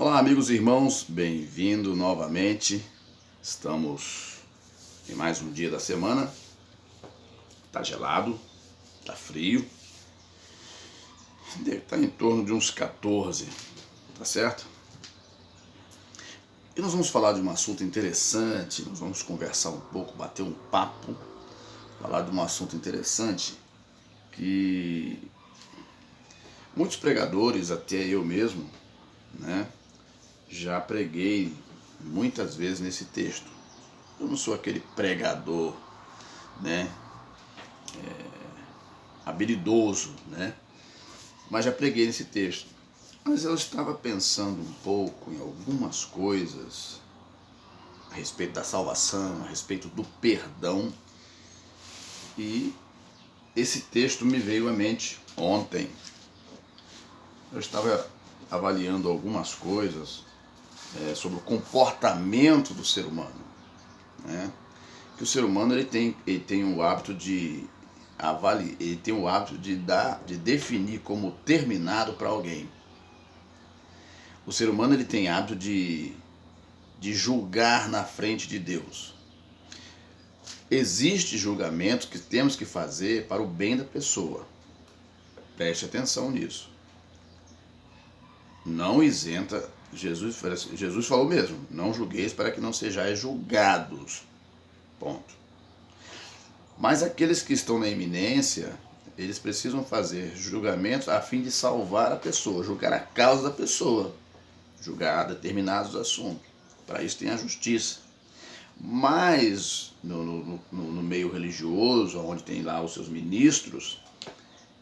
Olá, amigos e irmãos, bem-vindo novamente. Estamos em mais um dia da semana. Tá gelado, tá frio. Deve estar em torno de uns 14, tá certo? E nós vamos falar de um assunto interessante, nós vamos conversar um pouco, bater um papo, falar de um assunto interessante que muitos pregadores, até eu mesmo, né, já preguei muitas vezes nesse texto. Eu não sou aquele pregador, né, habilidoso, né, mas já preguei nesse texto. Mas eu estava pensando um pouco em algumas coisas a respeito da salvação, a respeito do perdão, e esse texto me veio à mente ontem. Eu estava avaliando algumas coisas sobre o comportamento do ser humano, né? Que o ser humano ele tem o hábito de avaliar, ele tem o hábito de definir como terminado para alguém. O ser humano ele tem hábito de julgar na frente de Deus. Existe julgamento que temos que fazer para o bem da pessoa. Preste atenção nisso. Não isenta. Jesus falou mesmo: não julgueis para que não sejais julgados. Ponto. Mas aqueles que estão na iminência, eles precisam fazer julgamentos a fim de salvar a pessoa, julgar a causa da pessoa, julgar determinados assuntos. Para isso tem a justiça. Mas no meio religioso, onde tem lá os seus ministros,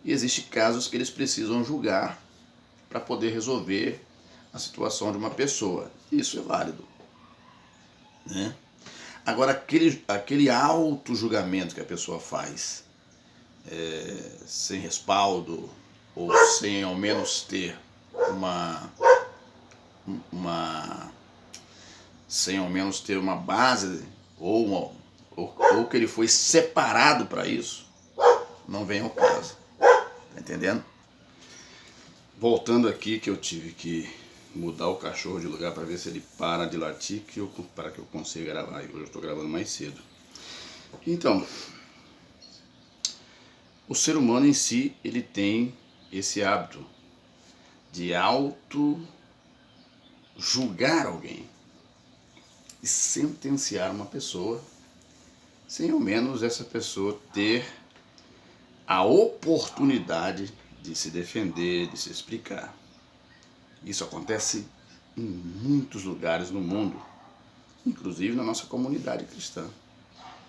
existem casos que eles precisam julgar para poder resolver a situação de uma pessoa. Isso é válido, né? Agora, aquele auto-julgamento que a pessoa faz, sem respaldo, ou sem ao menos ter sem ao menos ter uma base, ou que ele foi separado para isso, não vem ao caso. Tá entendendo? Voltando aqui, que eu tive que mudar o cachorro de lugar para ver se ele para de latir, para que eu consiga gravar. Hoje eu estou gravando mais cedo. Então, o ser humano em si, ele tem esse hábito de auto-julgar alguém e sentenciar uma pessoa, sem ao menos essa pessoa ter a oportunidade de se defender, de se explicar. Isso acontece em muitos lugares no mundo, inclusive na nossa comunidade cristã,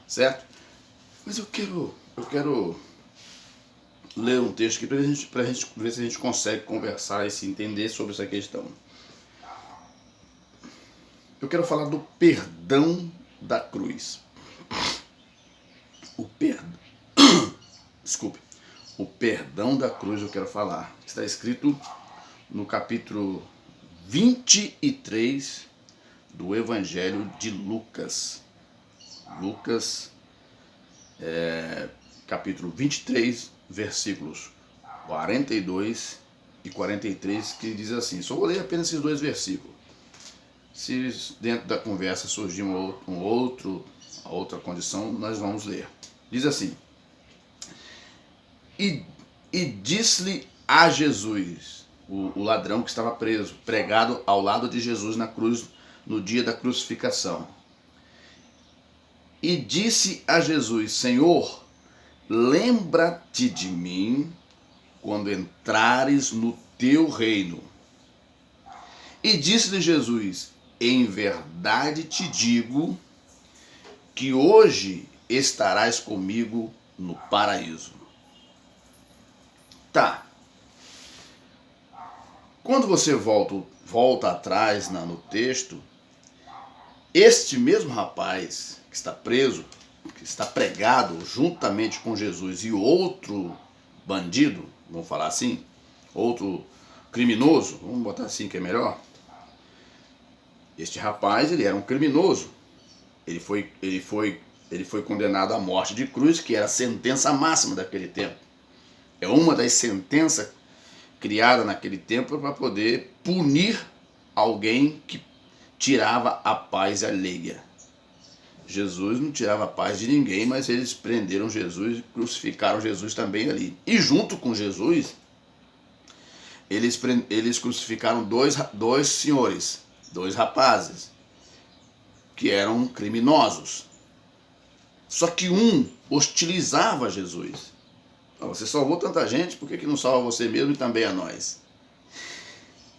certo? Mas eu quero ler um texto aqui para a gente ver se a gente consegue conversar e se entender sobre essa questão. Eu quero falar do perdão da cruz. O perdão da cruz eu quero falar. Está escrito no capítulo 23 do Evangelho de Lucas. Lucas, capítulo 23, versículos 42 e 43, que diz assim. Só vou ler apenas esses dois versículos. Se dentro da conversa surgir outra condição, nós vamos ler. Diz assim: E disse-lhe a Jesus, o ladrão que estava preso, pregado ao lado de Jesus na cruz, no dia da crucificação. E disse a Jesus: Senhor, lembra-te de mim quando entrares no teu reino. E disse-lhe Jesus: em verdade te digo que hoje estarás comigo no paraíso. Tá. Quando você volta atrás no texto, este mesmo rapaz que está preso, que está pregado juntamente com Jesus, e outro bandido, vamos falar assim, outro criminoso, vamos botar assim que é melhor. Este rapaz, ele era um criminoso. Ele foi condenado à morte de cruz, que era a sentença máxima daquele tempo. É uma das sentenças criadas naquele tempo para poder punir alguém que tirava a paz alheia. Jesus não tirava a paz de ninguém, mas eles prenderam Jesus e crucificaram Jesus também ali. E junto com Jesus, eles crucificaram dois senhores, dois rapazes, que eram criminosos. Só que um hostilizava Jesus. Você salvou tanta gente, por que não salva você mesmo e também a nós?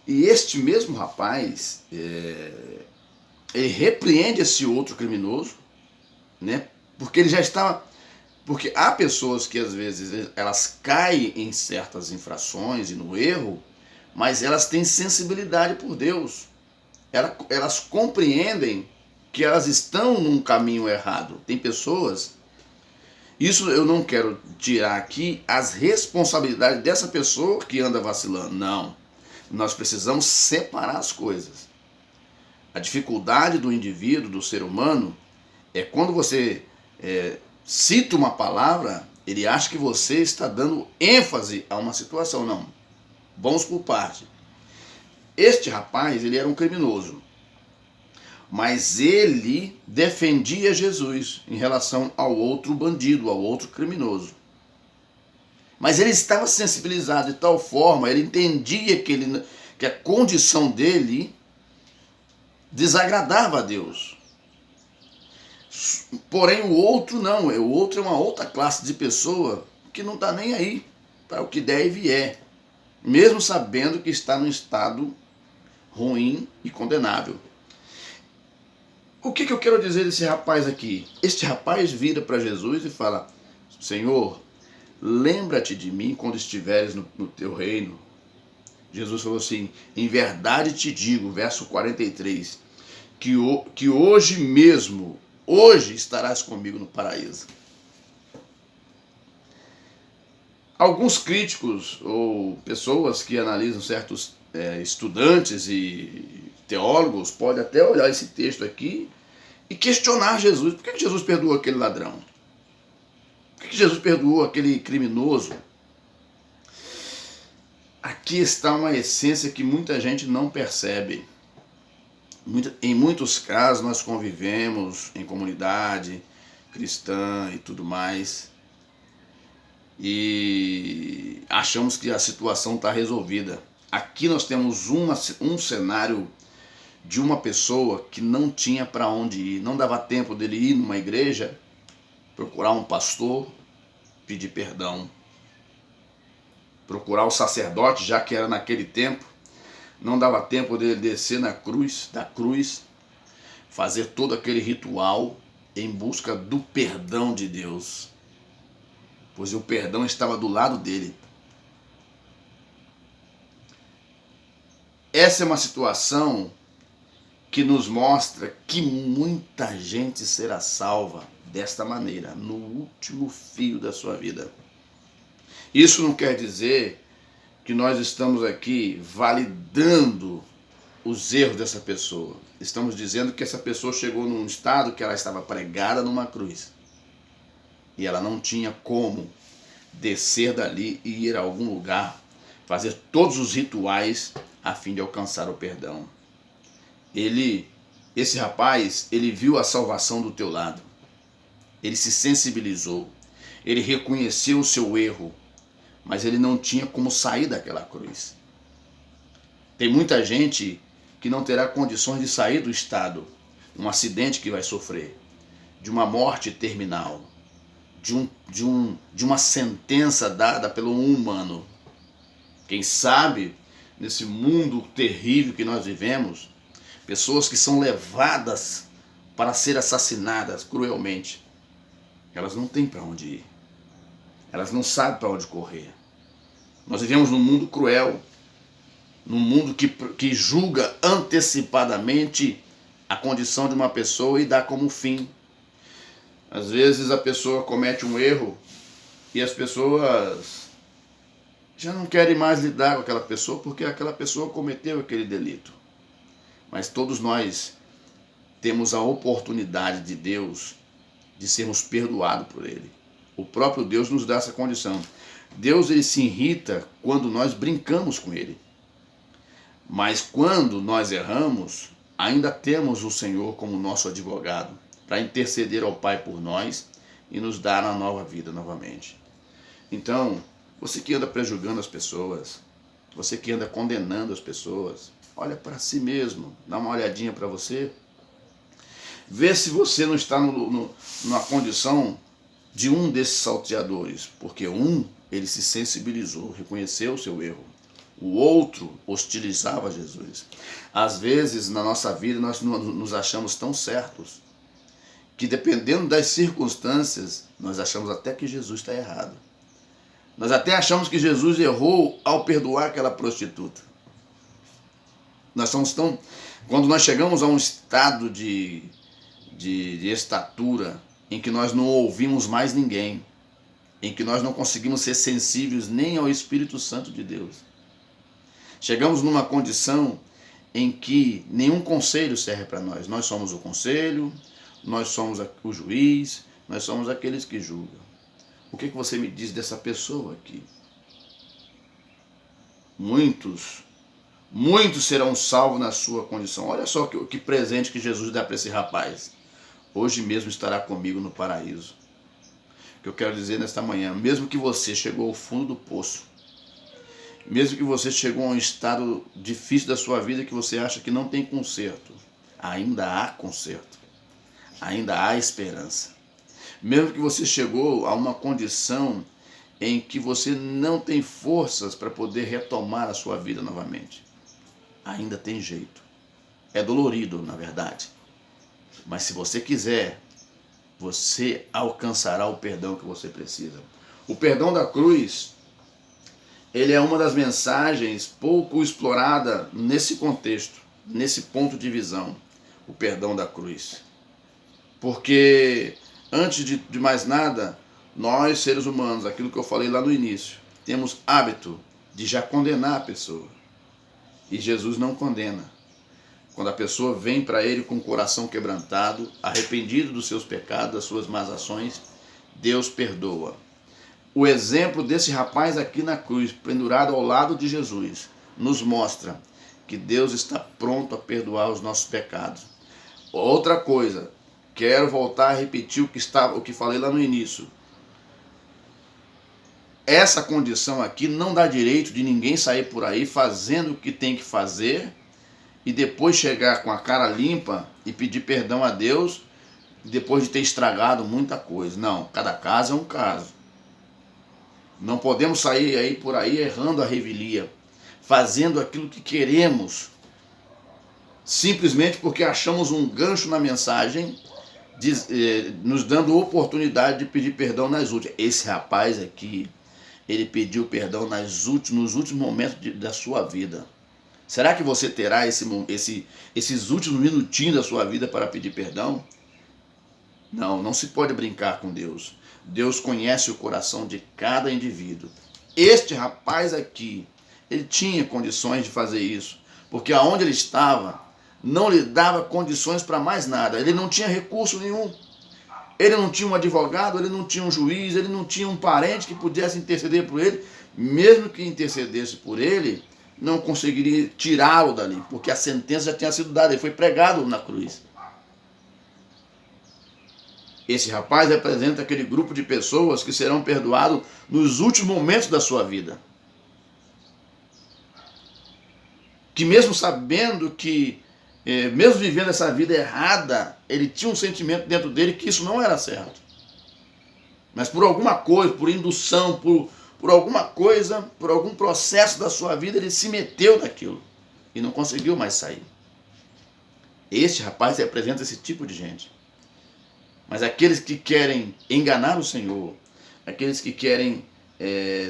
E este mesmo rapaz, ele repreende esse outro criminoso, né? Porque ele já estava... Porque há pessoas que às vezes elas caem em certas infrações e no erro, mas elas têm sensibilidade por Deus. Elas compreendem que elas estão num caminho errado. Tem pessoas... Isso eu não quero tirar aqui as responsabilidades dessa pessoa que anda vacilando. Não. Nós precisamos separar as coisas. A dificuldade do indivíduo, do ser humano, é quando você cita uma palavra, ele acha que você está dando ênfase a uma situação. Não. Vamos por parte. Este rapaz, ele era um criminoso. Mas ele defendia Jesus em relação ao outro bandido, ao outro criminoso. Mas ele estava sensibilizado de tal forma, ele entendia que a condição dele desagradava a Deus. Porém o outro não, o outro é uma outra classe de pessoa que não está nem aí para o que der e vier, mesmo sabendo que está num estado ruim e condenável. O que eu quero dizer desse rapaz aqui? Este rapaz vira para Jesus e fala: Senhor, lembra-te de mim quando estiveres no teu reino. Jesus falou assim: em verdade te digo, verso 43, que hoje mesmo, hoje estarás comigo no paraíso. Alguns críticos ou pessoas que analisam certos estudantes e teólogos podem até olhar esse texto aqui e questionar Jesus. Por que Jesus perdoou aquele ladrão? Por que Jesus perdoou aquele criminoso? Aqui está uma essência que muita gente não percebe. Em muitos casos nós convivemos em comunidade cristã e tudo mais, e achamos que a situação está resolvida. Aqui nós temos um cenário de uma pessoa que não tinha para onde ir, não dava tempo dele ir numa igreja, procurar um pastor, pedir perdão, procurar o sacerdote, já que era naquele tempo, não dava tempo dele descer da cruz, fazer todo aquele ritual em busca do perdão de Deus, pois o perdão estava do lado dele. Essa é uma situação que nos mostra que muita gente será salva desta maneira, no último fio da sua vida. Isso não quer dizer que nós estamos aqui validando os erros dessa pessoa. Estamos dizendo que essa pessoa chegou num estado que ela estava pregada numa cruz e ela não tinha como descer dali e ir a algum lugar, fazer todos os rituais a fim de alcançar o perdão. Esse rapaz, ele viu a salvação do teu lado. Ele se sensibilizou. Ele reconheceu o seu erro, mas ele não tinha como sair daquela cruz. Tem muita gente que não terá condições de sair do estado, um acidente que vai sofrer, de uma morte terminal, de uma sentença dada pelo humano. Quem sabe, nesse mundo terrível que nós vivemos, pessoas que são levadas para ser assassinadas cruelmente, elas não têm para onde ir. Elas não sabem para onde correr. Nós vivemos num mundo cruel, num mundo que julga antecipadamente a condição de uma pessoa e dá como fim. Às vezes a pessoa comete um erro e as pessoas já não querem mais lidar com aquela pessoa porque aquela pessoa cometeu aquele delito. Mas todos nós temos a oportunidade de Deus de sermos perdoados por Ele. O próprio Deus nos dá essa condição. Deus, ele se irrita quando nós brincamos com Ele. Mas quando nós erramos, ainda temos o Senhor como nosso advogado para interceder ao Pai por nós e nos dar a nova vida novamente. Então, você que anda prejudicando as pessoas, você que anda condenando as pessoas, olha para si mesmo, dá uma olhadinha para você, vê se você não está numa condição de um desses salteadores, porque ele se sensibilizou, reconheceu o seu erro. O outro hostilizava Jesus. Às vezes, na nossa vida, nós nos achamos tão certos que, dependendo das circunstâncias, nós achamos até que Jesus está errado. Nós até achamos que Jesus errou ao perdoar aquela prostituta. Nós somos tão... Quando nós chegamos a um estado de estatura em que nós não ouvimos mais ninguém, em que nós não conseguimos ser sensíveis nem ao Espírito Santo de Deus. Chegamos numa condição em que nenhum conselho serve para nós. Nós somos o conselho, nós somos o juiz, nós somos aqueles que julgam. O que você me diz dessa pessoa aqui? Muitos serão salvos na sua condição. Olha só que presente que Jesus dá para esse rapaz. Hoje mesmo estará comigo no paraíso. O que eu quero dizer nesta manhã, mesmo que você chegou ao fundo do poço, mesmo que você chegou a um estado difícil da sua vida que você acha que não tem conserto, ainda há conserto, ainda há esperança. Mesmo que você chegou a uma condição em que você não tem forças para poder retomar a sua vida novamente, ainda tem jeito. É dolorido, na verdade. Mas se você quiser, você alcançará o perdão que você precisa. O perdão da cruz, ele é uma das mensagens pouco explorada nesse contexto, nesse ponto de visão, o perdão da cruz. Porque, antes de mais nada, nós, seres humanos, aquilo que eu falei lá no início, temos hábito de já condenar a pessoa. E Jesus não condena. Quando a pessoa vem para ele com o coração quebrantado, arrependido dos seus pecados, das suas más ações, Deus perdoa. O exemplo desse rapaz aqui na cruz, pendurado ao lado de Jesus, nos mostra que Deus está pronto a perdoar os nossos pecados. Outra coisa, quero voltar a repetir o que falei lá no início. Essa condição aqui não dá direito de ninguém sair por aí fazendo o que tem que fazer e depois chegar com a cara limpa e pedir perdão a Deus depois de ter estragado muita coisa. Não, cada caso é um caso. Não podemos sair aí por aí errando a revelia, fazendo aquilo que queremos, simplesmente porque achamos um gancho na mensagem, nos dando oportunidade de pedir perdão nas últimas. Esse rapaz aqui, ele pediu perdão nos últimos momentos da sua vida. Será que você terá esses últimos minutinhos da sua vida para pedir perdão? Não, não se pode brincar com Deus. Deus conhece o coração de cada indivíduo. Este rapaz aqui, ele tinha condições de fazer isso, porque aonde ele estava, não lhe dava condições para mais nada. Ele não tinha recurso nenhum. Ele não tinha um advogado, ele não tinha um juiz, ele não tinha um parente que pudesse interceder por ele. Mesmo que intercedesse por ele, não conseguiria tirá-lo dali, porque a sentença já tinha sido dada, ele foi pregado na cruz. Esse rapaz representa aquele grupo de pessoas que serão perdoados nos últimos momentos da sua vida. Que mesmo sabendo que, mesmo vivendo essa vida errada, ele tinha um sentimento dentro dele que isso não era certo. Mas por alguma coisa, por indução, por alguma coisa, por algum processo da sua vida, ele se meteu naquilo e não conseguiu mais sair. Este rapaz representa esse tipo de gente. Mas aqueles que querem enganar o Senhor, aqueles que querem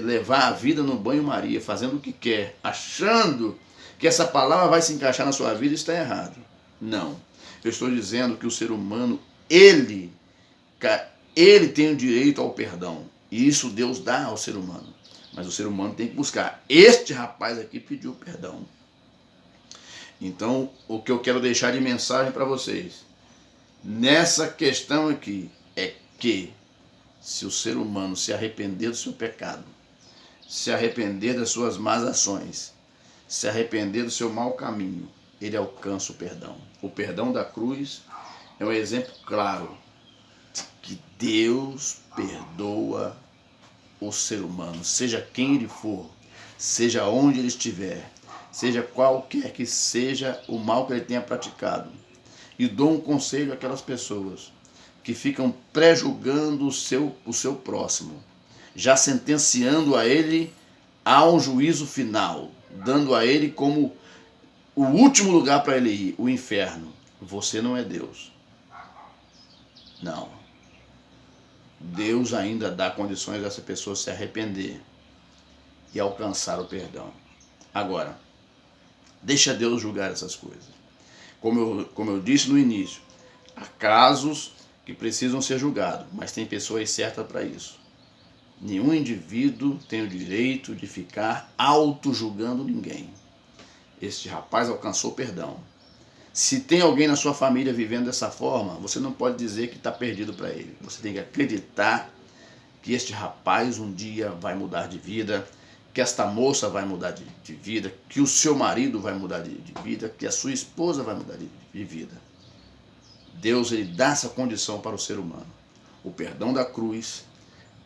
levar a vida no banho-maria, fazendo o que quer, achando que essa palavra vai se encaixar na sua vida, está errado. Não. Eu estou dizendo que o ser humano, ele tem o direito ao perdão. E isso Deus dá ao ser humano. Mas o ser humano tem que buscar. Este rapaz aqui pediu perdão. Então, o que eu quero deixar de mensagem para vocês, nessa questão aqui, é que se o ser humano se arrepender do seu pecado, se arrepender das suas más ações, se arrepender do seu mau caminho, ele alcança o perdão. O perdão da cruz é um exemplo claro de que Deus perdoa o ser humano, seja quem ele for, seja onde ele estiver, seja qualquer que seja o mal que ele tenha praticado. E dou um conselho àquelas pessoas que ficam pré-julgando o seu próximo, já sentenciando a ele a um juízo final, dando a ele como o último lugar para ele ir, o inferno. Você não é Deus. Não. Deus ainda dá condições dessa pessoa se arrepender e alcançar o perdão. Agora, deixa Deus julgar essas coisas. Como eu disse no início, há casos que precisam ser julgados, mas tem pessoas certas para isso. Nenhum indivíduo tem o direito de ficar auto-julgando ninguém. Este rapaz alcançou perdão. Se tem alguém na sua família vivendo dessa forma, você não pode dizer que está perdido para ele. Você tem que acreditar que este rapaz um dia vai mudar de vida, que esta moça vai mudar de vida, que o seu marido vai mudar de vida, que a sua esposa vai mudar de vida. Deus, ele dá essa condição para o ser humano. O perdão da cruz,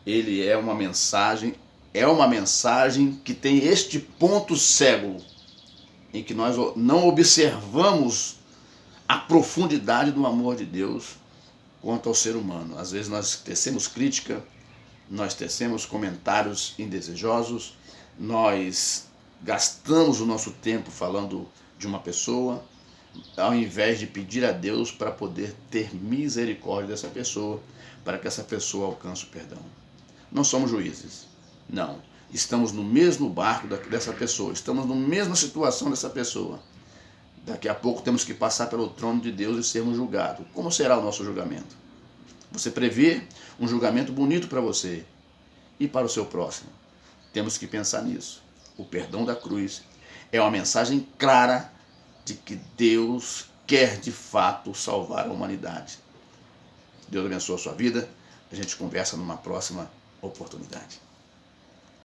ele é uma mensagem que tem este ponto cego, em que nós não observamos a profundidade do amor de Deus quanto ao ser humano. Às vezes nós tecemos crítica, nós tecemos comentários indesejosos, nós gastamos o nosso tempo falando de uma pessoa, ao invés de pedir a Deus para poder ter misericórdia dessa pessoa, para que essa pessoa alcance o perdão. Não somos juízes, não. Estamos no mesmo barco dessa pessoa, estamos na mesma situação dessa pessoa. Daqui a pouco temos que passar pelo trono de Deus e sermos julgados. Como será o nosso julgamento? Você prevê um julgamento bonito para você e para o seu próximo. Temos que pensar nisso. O perdão da cruz é uma mensagem clara de que Deus quer de fato salvar a humanidade. Deus abençoe a sua vida. A gente conversa numa próxima oportunidade.